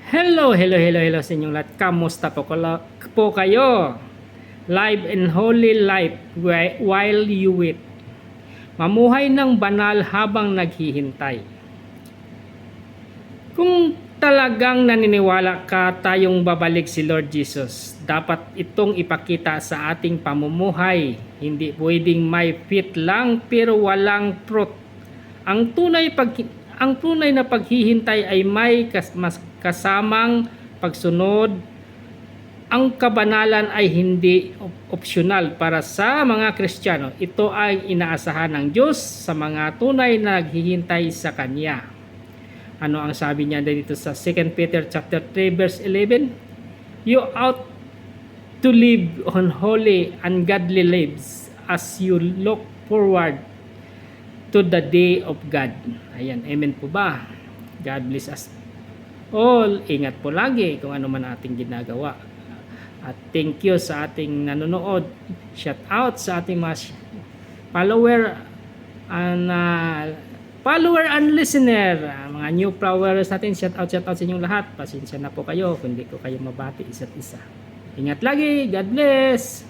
Hello sa inyong lahat. Kamusta po kayo? Live and holy life while you wait. Mamuhay ng banal habang naghihintay. Kung talagang naniniwala ka tayong babalik si Lord Jesus, dapat itong ipakita sa ating pamumuhay. Hindi pwedeng may fit lang pero walang fruit. Ang tunay na paghihintay ay may kasamang pagsunod. Ang kabanalan ay hindi optional para sa mga Kristiyano. Ito ay inaasahan ng Diyos sa mga tunay na naghihintay sa Kanya. Ano ang sabi niya dito sa 2 Peter chapter 3 verse 11? You ought to live on holy and godly lives as you look forward to the day of God. Ayan, amen po ba? God bless us all. Ingat po lagi kung ano man ating ginagawa. At thank you sa ating nanonood. Shout out sa ating mga follower and listener. Mga new followers natin, shout out sa inyong lahat. Pasensya na po kayo kung hindi ko kayo mabati isa't isa. Ingat lagi. God bless.